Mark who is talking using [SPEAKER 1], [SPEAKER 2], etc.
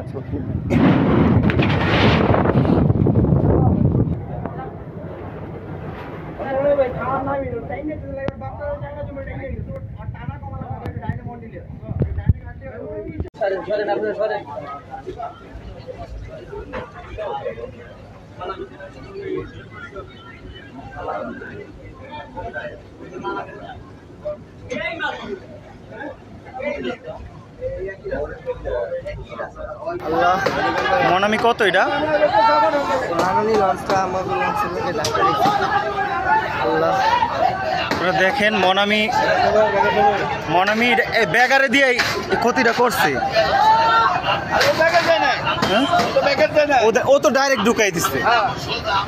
[SPEAKER 1] ছবি
[SPEAKER 2] মনামি কত এটা? আপনারা দেখেন মনামি ব্যাগারে দিয়ে ক্ষতিটা করছে। ও তো ডাইরেক্ট ঢুকাই দিচ্ছে।